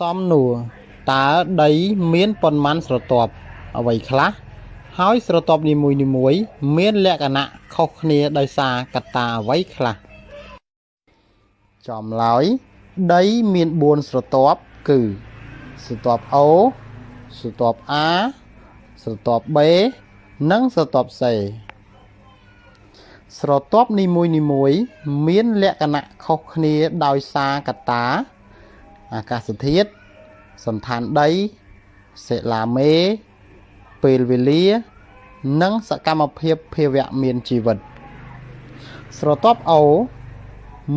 សំណួរតើដីមានប៉ុន្មានស្រទាប់អ្វីខ្លះហើយស្រទាប់នីមួយៗមានលក្ខណៈខុសគ្នាដោយសារកត្តាអ្វីខ្លះចម្លើយដីមាន4ស្រទាប់គឺស្រទាប់ O ស្រទាប់ A ស្រទាប់ B និងស្រទាប់ C ស្រទាប់នីមួយៗមានលក្ខណៈខុសគ្នាដោយសារកត្តាអាកាសធាតុសណ្ឋានដីសិលាមេពេលវេលានិងសកម្មភាពភាវៈមានជីវិតស្រទាប់ O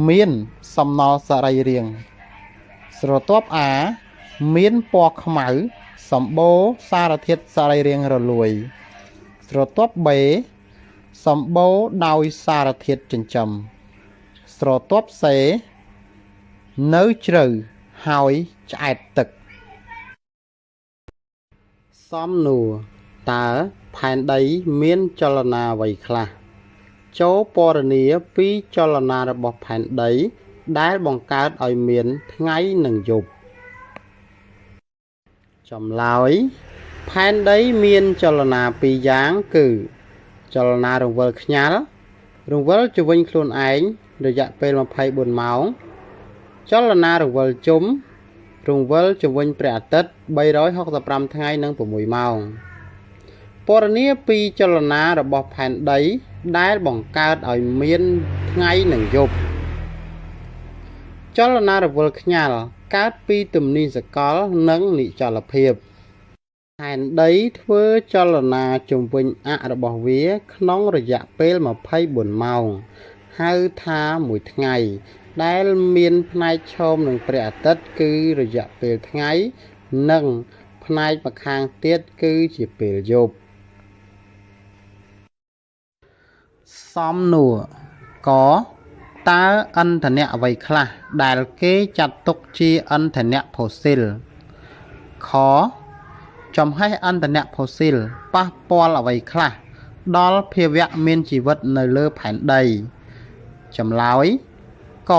មានសំណល់សរីរាង្គស្រទាប់ A មានពណ៌ខ្មៅសម្បូរសារធាតុសរីរាង្គរលួយស្រទាប់ B សម្បូរដោយសារធាតុចិញ្ចឹមស្រទាប់ C នៅជ្រៅហើយឆ្អែតទឹកសំណួរតើផែនដីមានចលនាអ្វីខ្លះចូលពណ៌នាពីចលនារបស់ផែនដីដែលបង្កើតឲ្យមានថ្ងៃនិងយប់ចម្លើយផែនដីមានចលនាពីរយ៉ាងគឺចលនារង្វិលខ្ញាល់រង្វិលជុំវិញខ្លួនឯងរយៈពេល24ម៉ោងចលនារង្វិលជុំរង្វិលជុំវិញព្រះអាទិត្យ365ថ្ងៃនិង6ម៉ោងពណ៌នាពីចលនារបស់ផែនដីដែលបង្កើតឲ្យមានថ្ងៃនិងយប់ចលនារង្វិលខ្ញាល់កើតពីទំនាញសកលនិងនិច្ចលភាពផែនដីធ្វើចលនាជុំវិញអ័ក្សរបស់វាក្នុងរយៈពេល24ម៉ោងហៅថាមួយថ្ងៃដែលមានផ្នែកឈោមនឹងព្រះអាទិត្យគឺរយៈពេលថ្ងៃនិងផ្នែកម្ខាងទៀតគឺជាពេលយប់សំណួរកតើឥន្ធនៈអ្វីខ្លះដែលគេចាត់ទុកជាឥន្ធនៈផូស៊ីលខចំហេះឥន្ធនៈផូស៊ីលប៉ះពាល់អ្វីខ្លះដល់ភាវៈមានជីវិតនៅលើផែនដីចម្លើយក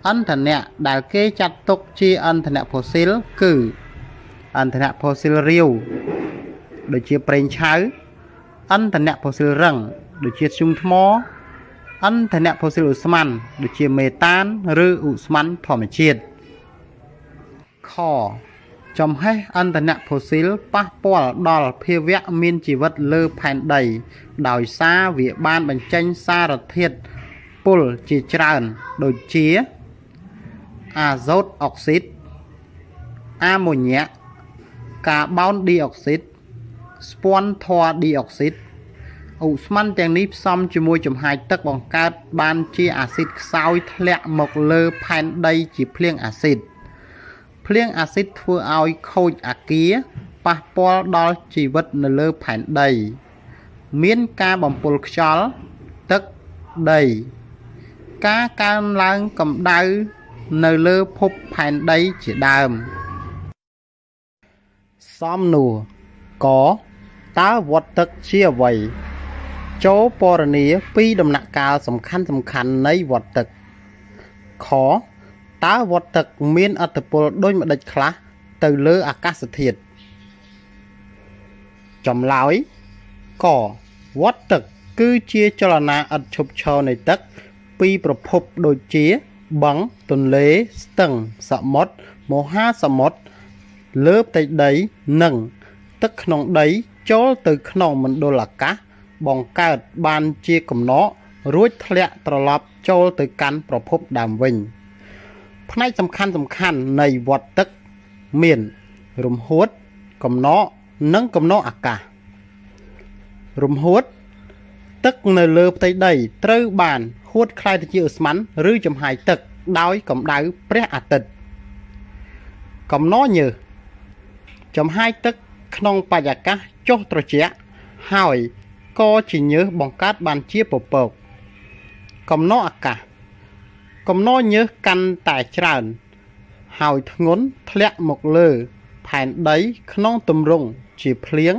ឥន្ធនៈដែលគេចាត់ទុកជាឥន្ធនៈផូស៊ីលគឺឥន្ធនៈផូស៊ីលរាវដូចជាប្រេងឆៅឥន្ធនៈផូស៊ីលរឹងដូចជាធ្យូងថ្មឥន្ធនៈផូស៊ីលឧស្ម័នដូចជាមេតានឬឧស្ម័នធម្មជាតិខចំហេះឥន្ធនៈផូស៊ីលប៉ះពាល់ដល់ភាវៈមានជីវិតលើផែនដីដោយសារវាបានបញ្ចេញសារធាតុពុលជាច្រើនដូចជាអាហ្សូតអុកស៊ីតអាម៉ូញ៉ាក់កាបូនឌីអុកស៊ីតស្ពាន់ធ័រឌីអុកស៊ីតឧស្ម័នទាំងនេះផ្សំជាមួយចំហាយទឹកបង្កើតបានជាអាស៊ីតខ្សោយធ្លាក់មកលើផែនដីជាភ្លៀងអាស៊ីតភ្លៀងអាស៊ីតធ្វើឲ្យខូចអាគារប៉ះពាល់ដល់ជីវិតនៅលើផែនដីមានការបំពុលខ្យល់ទឹកដីការកើនឡើងកម្ដៅនៅលើភពផែនដីជាដើមសំណួរកតើវដ្តទឹកជាអ្វីចូលពណ៌នាពីដំណាក់កាលសំខាន់នៃវដ្តទឹកខតើវដ្តទឹកមានឥទ្ធិពលដូចម្តេចខ្លះទៅលើអាកាសធាតុចម្លើយកវដ្តទឹកគឺជាចលនាឥតឈប់ឈរនៃទឹកពីប្រភពដូចជាបឹងទន្លេស្ទឹងសមុទ្រមហាសមុទ្រលើផ្ទៃដីនិងទឹកក្នុងដីចូលទៅក្នុងមណ្ឌលអាកាសបង្កើតបានជាកំណករួចធ្លាក់ត្រឡប់ចូលទៅកាន់ប្រភពដើមវិញផ្នែកសំខាន់នៃវដ្តទឹកមានរំហួតកំណកនិងកំណកអាកាសរំហួតទឹកនៅលើផ្ទៃដីត្រូវបានហួតក្លាយទៅជាឧស្ម័នឬចំហាយទឹកដោយកម្ដៅព្រះអាទិត្យកំណកញើសចំហាយទឹកក្នុងបរិយាកាសចុះត្រជាក់ហើយក៏ជាញើសបង្កើតបានជាពពកកំណកអាកាសកំណកញើសកាន់តែច្រើនហើយធ្ងន់ធ្លាក់មកលើផែនដីក្នុងទម្រង់ជាភ្លៀង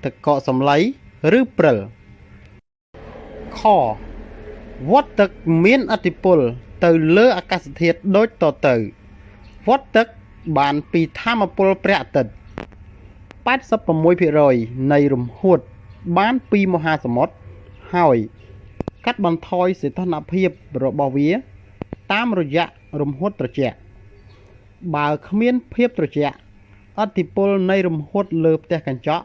ទឹកកកសម្លៃឬព្រិលខវដ្តទឹកមានឥទ្ធិពលទៅលើអាកាសធាតុដូចតទៅវដ្តទឹក បានពីធម្មពលព្រះអាទិត្យ 86% នៃរំហួតបានពីមហាសមុទ្រហើយកាត់បន្ថយសីតុណ្ហភាពរបស់វាតាមរយៈរំហួតត្រជាក់ បើគ្មានភាពត្រជាក់ឥទ្ធិពលនៃរំហួតលើផ្ទះកញ្ចក់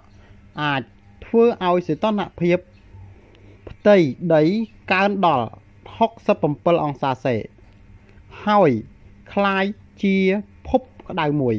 អាចធ្វើឲ្យសីតុណ្ហភាពផ្ទៃដីកើនដល់67 អង្សាសេ ហើយคล้ายជាភពក្តៅមួយ